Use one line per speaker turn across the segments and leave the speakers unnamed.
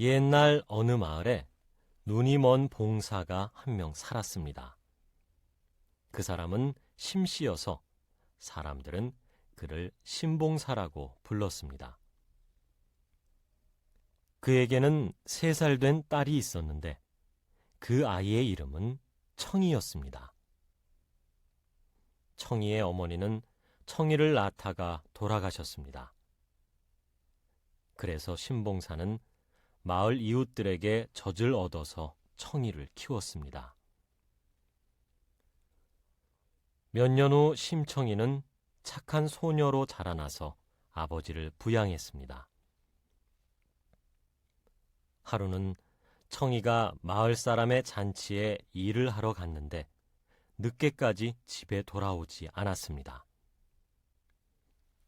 옛날 어느 마을에 눈이 먼 봉사가 한 명 살았습니다. 그 사람은 심씨여서 사람들은 그를 신봉사라고 불렀습니다. 그에게는 3살 된 딸이 있었는데 그 아이의 이름은 청이였습니다. 청이의 어머니는 청이를 낳다가 돌아가셨습니다. 그래서 신봉사는 마을 이웃들에게 젖을 얻어서 청이를 키웠습니다. 몇 년 후 심청이는 착한 소녀로 자라나서 아버지를 부양했습니다. 하루는 청이가 마을 사람의 잔치에 일을 하러 갔는데 늦게까지 집에 돌아오지 않았습니다.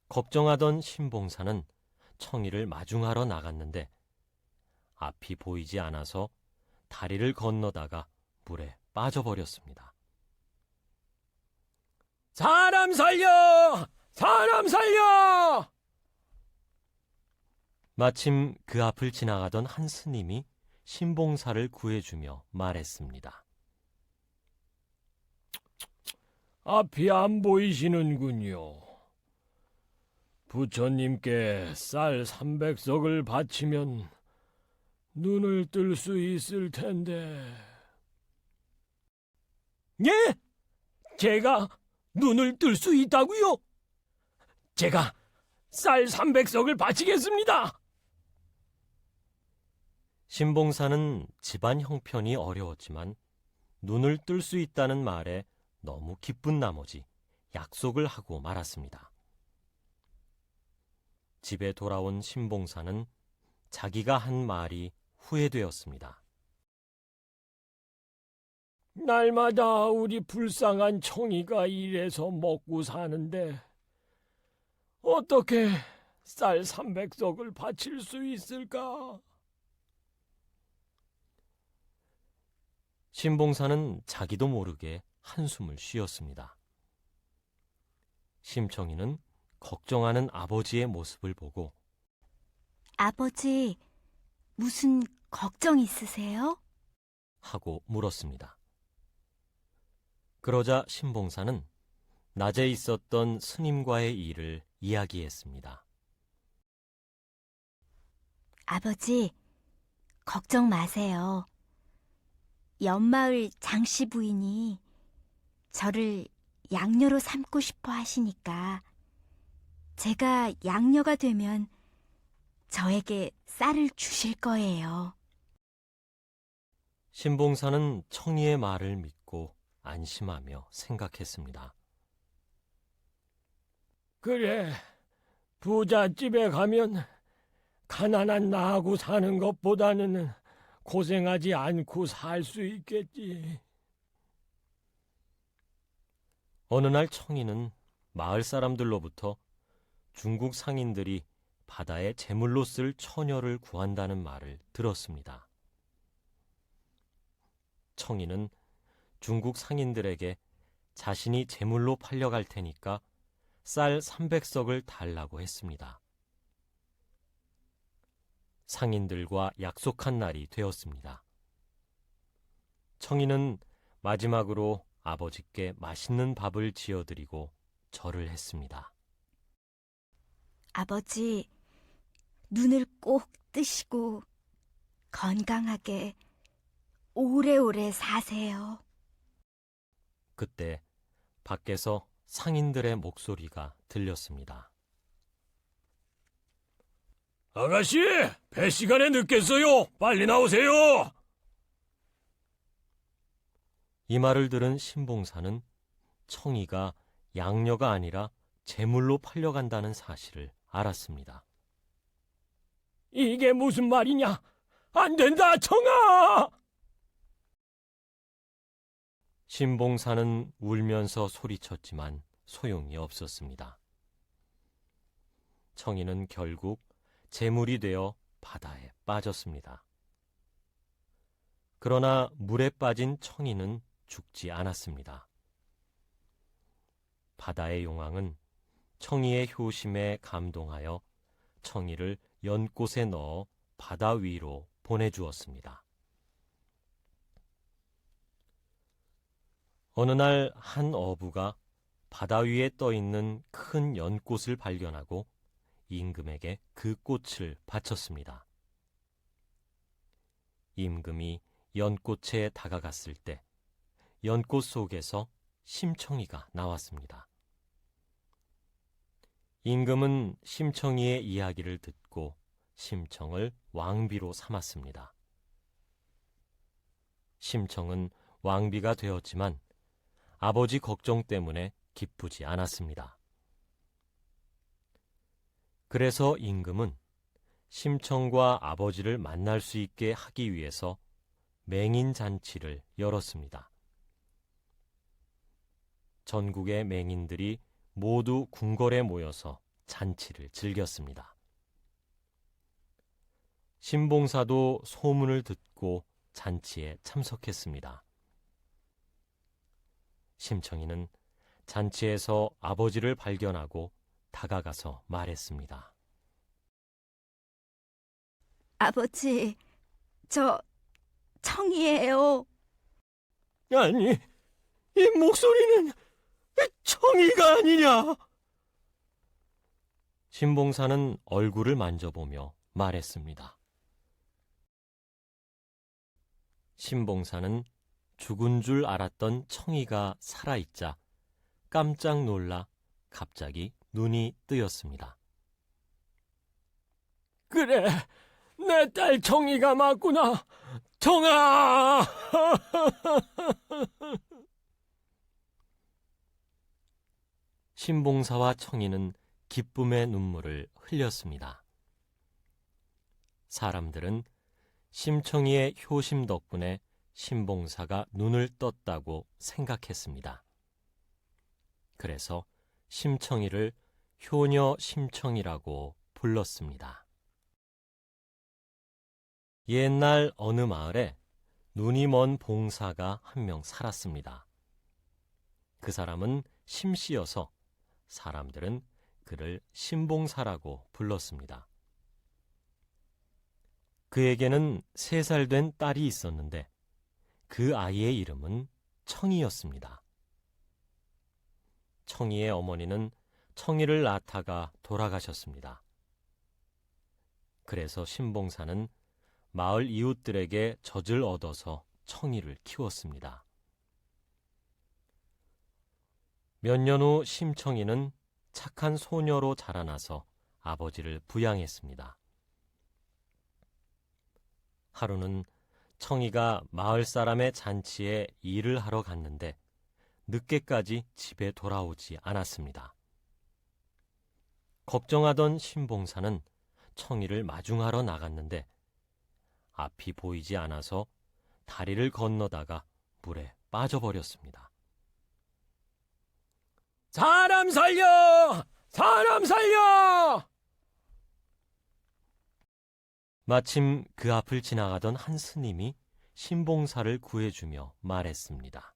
걱정하던 신봉사는 청이를 마중하러 나갔는데 앞이 보이지 않아서 다리를 건너다가 물에 빠져버렸습니다.
사람 살려! 사람 살려!
마침 그 앞을 지나가던 한 스님이 신봉사를 구해주며 말했습니다.
앞이 안 보이시는군요. 부처님께 쌀 300석을 바치면 눈을 뜰 수 있을 텐데. 예? 제가 눈을 뜰 수 있다고요? 제가 쌀 300석을 바치겠습니다.
신봉사는 집안 형편이 어려웠지만 눈을 뜰 수 있다는 말에 너무 기쁜 나머지 약속을 하고 말았습니다. 집에 돌아온 신봉사는 자기가 한 말이 후회되었습니다.
날마다 우리 불쌍한 청이가 일해서 먹고 사는데 어떻게 쌀 300석을 바칠 수 있을까?
신봉사는 자기도 모르게 한숨을 쉬었습니다. 심청이는 걱정하는 아버지의 모습을 보고
아버지, 무슨 걱정 있으세요?
하고 물었습니다. 그러자 신봉사는 낮에 있었던 스님과의 일을 이야기했습니다.
아버지, 걱정 마세요. 옆마을 장씨 부인이 저를 양녀로 삼고 싶어 하시니까 제가 양녀가 되면 저에게 쌀을 주실 거예요.
신봉사는 청이의 말을 믿고 안심하며 생각했습니다.
그래, 부잣집에 가면 가난한 나하고 사는 것보다는 고생하지 않고 살 수 있겠지.
어느 날 청이는 마을 사람들로부터 중국 상인들이 바다에 제물로 쓸 처녀를 구한다는 말을 들었습니다. 청이는 중국 상인들에게 자신이 제물로 팔려갈 테니까 쌀 300석을 달라고 했습니다. 상인들과 약속한 날이 되었습니다. 청이는 마지막으로 아버지께 맛있는 밥을 지어드리고 절을 했습니다.
아버지, 눈을 꼭 뜨시고 건강하게 오래오래 사세요.
그때 밖에서 상인들의 목소리가 들렸습니다.
아가씨, 배 시간에 늦겠어요. 빨리 나오세요.
이 말을 들은 신봉사는 청이가 양녀가 아니라 제물로 팔려간다는 사실을 알았습니다.
이게 무슨 말이냐? 안 된다, 청아!
신봉사는 울면서 소리쳤지만 소용이 없었습니다. 청이는 결국 제물이 되어 바다에 빠졌습니다. 그러나 물에 빠진 청이는 죽지 않았습니다. 바다의 용왕은 청이의 효심에 감동하여 청이를 연꽃에 넣어 바다 위로 보내주었습니다. 어느 날 한 어부가 바다 위에 떠 있는 큰 연꽃을 발견하고 임금에게 그 꽃을 바쳤습니다. 임금이 연꽃에 다가갔을 때 연꽃 속에서 심청이가 나왔습니다. 임금은 심청이의 이야기를 듣고 심청을 왕비로 삼았습니다. 심청은 왕비가 되었지만 아버지 걱정 때문에 기쁘지 않았습니다. 그래서 임금은 심청과 아버지를 만날 수 있게 하기 위해서 맹인 잔치를 열었습니다. 전국의 맹인들이 모두 궁궐에 모여서 잔치를 즐겼습니다. 신봉사도 소문을 듣고 잔치에 참석했습니다. 심청이는 잔치에서 아버지를 발견하고 다가가서 말했습니다.
아버지, 저 청이에요.
아니, 이 목소리는 청이가 아니냐?
신봉사는 얼굴을 만져보며 말했습니다. 신봉사는 죽은 줄 알았던 청이가 살아있자 깜짝 놀라 갑자기 눈이 뜨였습니다.
그래, 내 딸 청이가 맞구나. 청아!
신봉사와 청이는 기쁨의 눈물을 흘렸습니다. 사람들은 심청이의 효심 덕분에 신봉사가 눈을 떴다고 생각했습니다. 그래서 심청이를 효녀 심청이라고 불렀습니다. 옛날 어느 마을에 눈이 먼 봉사가 한 명 살았습니다. 그 사람은 심씨여서 사람들은 그를 신봉사라고 불렀습니다. 그에게는 3살 된 딸이 있었는데 그 아이의 이름은 청이였습니다. 청이의 어머니는 청이를 낳다가 돌아가셨습니다. 그래서 신봉사는 마을 이웃들에게 젖을 얻어서 청이를 키웠습니다. 몇 년 후 심청이는 착한 소녀로 자라나서 아버지를 부양했습니다. 하루는 청이가 마을 사람의 잔치에 일을 하러 갔는데 늦게까지 집에 돌아오지 않았습니다. 걱정하던 신봉사는 청이를 마중하러 나갔는데 앞이 보이지 않아서 다리를 건너다가 물에 빠져버렸습니다.
사람 살려! 사람 살려!
마침 그 앞을 지나가던 한 스님이 신봉사를 구해주며 말했습니다.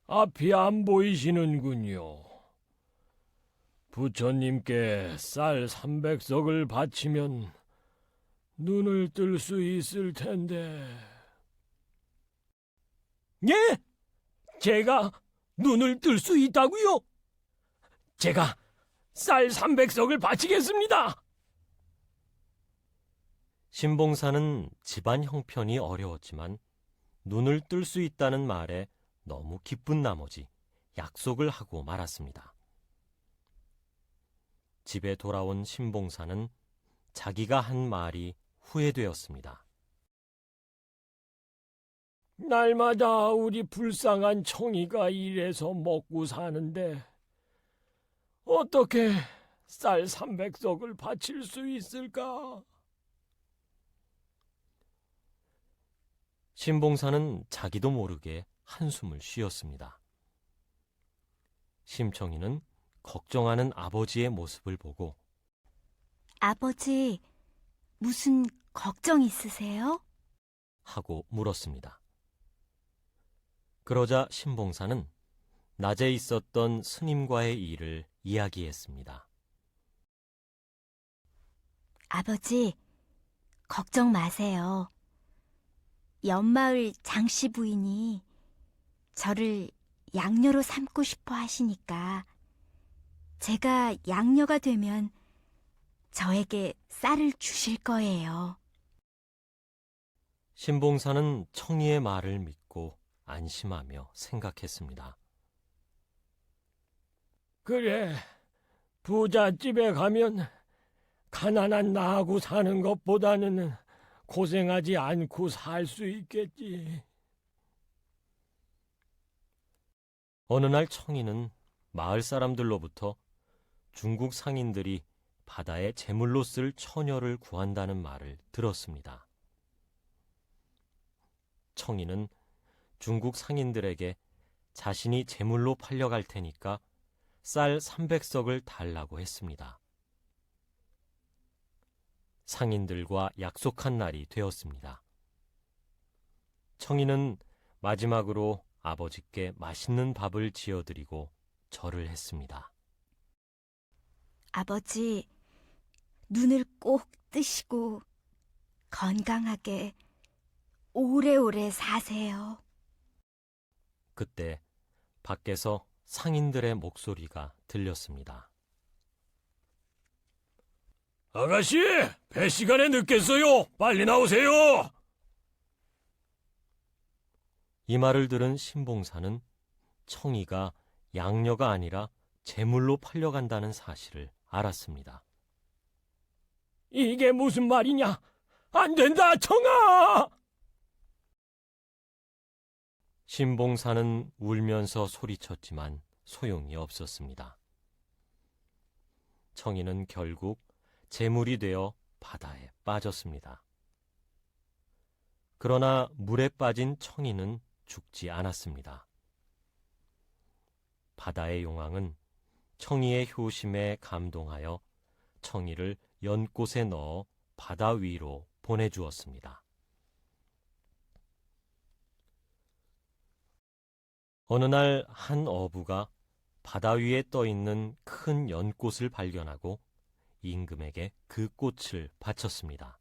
앞이 안 보이시는군요. 부처님께 쌀 300석을 바치면 눈을 뜰 수 있을 텐데. 예? 제가 눈을 뜰 수 있다고요? 제가 쌀 300석을 바치겠습니다.
신봉사는 집안 형편이 어려웠지만 눈을 뜰 수 있다는 말에 너무 기쁜 나머지 약속을 하고 말았습니다. 집에 돌아온 신봉사는 자기가 한 말이 후회되었습니다.
날마다 우리 불쌍한 청이가 일해서 먹고 사는데 어떻게 쌀 300석을 바칠 수 있을까?
신봉사는 자기도 모르게 한숨을 쉬었습니다. 심청이는 걱정하는 아버지의 모습을 보고
아버지, 무슨 걱정 있으세요?
하고 물었습니다. 그러자 신봉사는 낮에 있었던 스님과의 일을 이야기했습니다.
아버지, 걱정 마세요. 옆마을 장씨 부인이 저를 양녀로 삼고 싶어 하시니까 제가 양녀가 되면 저에게 쌀을 주실 거예요.
신봉사는 청이의 말을 믿고 안심하며 생각했습니다.
그래, 부잣집에 가면 가난한 나하고 사는 것보다는 고생하지 않고 살 수 있겠지.
어느 날 청이는 마을 사람들로부터 중국 상인들이 바다에 제물로 쓸 처녀를 구한다는 말을 들었습니다. 청이는 중국 상인들에게 자신이 제물로 팔려갈 테니까 쌀 300석을 달라고 했습니다. 상인들과 약속한 날이 되었습니다. 청이는 마지막으로 아버지께 맛있는 밥을 지어드리고 절을 했습니다.
아버지, 눈을 꼭 뜨시고 건강하게 오래오래 사세요.
그때 밖에서 상인들의 목소리가 들렸습니다.
아가씨, 배 시간에 늦겠어요. 빨리 나오세요.
이 말을 들은 신봉사는 청이가 양녀가 아니라 제물로 팔려간다는 사실을 알았습니다.
이게 무슨 말이냐? 안 된다, 청아!
신봉사는 울면서 소리쳤지만 소용이 없었습니다. 청이는 결국 제물이 되어 바다에 빠졌습니다. 그러나 물에 빠진 청이는 죽지 않았습니다. 바다의 용왕은 청이의 효심에 감동하여 청이를 연꽃에 넣어 바다 위로 보내주었습니다. 어느 날 한 어부가 바다 위에 떠 있는 큰 연꽃을 발견하고 임금에게 그 꽃을 바쳤습니다.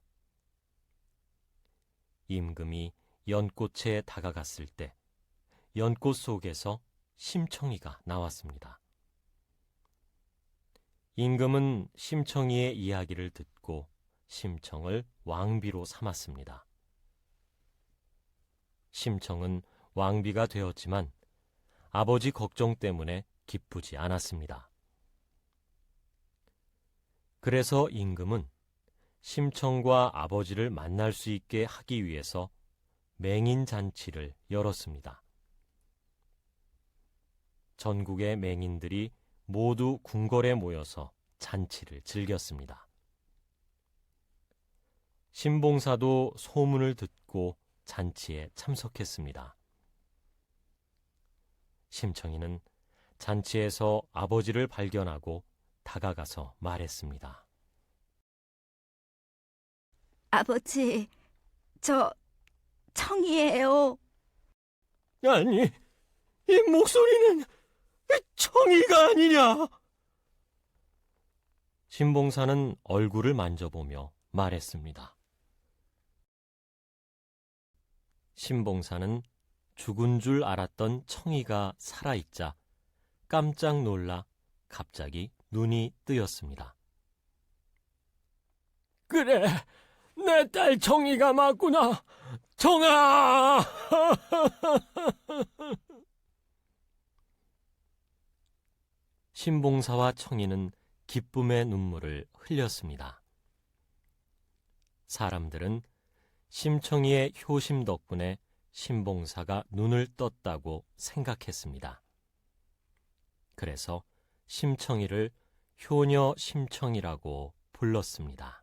임금이 연꽃에 다가갔을 때 연꽃 속에서 심청이가 나왔습니다. 임금은 심청이의 이야기를 듣고 심청을 왕비로 삼았습니다. 심청은 왕비가 되었지만 아버지 걱정 때문에 기쁘지 않았습니다. 그래서 임금은 심청과 아버지를 만날 수 있게 하기 위해서 맹인 잔치를 열었습니다. 전국의 맹인들이 모두 궁궐에 모여서 잔치를 즐겼습니다. 신봉사도 소문을 듣고 잔치에 참석했습니다. 심청이는 잔치에서 아버지를 발견하고 다가가서 말했습니다.
아버지, 저 청이에요.
아니, 이 목소리는 청이가 아니냐?
신봉사는 얼굴을 만져보며 말했습니다. 신봉사는 죽은 줄 알았던 청이가 살아있자 깜짝 놀라 갑자기 눈이 뜨였습니다.
그래, 내 딸 청이가 맞구나. 청아!
신봉사와 청이는 기쁨의 눈물을 흘렸습니다. 사람들은 심청이의 효심 덕분에 신봉사가 눈을 떴다고 생각했습니다. 그래서 심청이를 효녀 심청이라고 불렀습니다.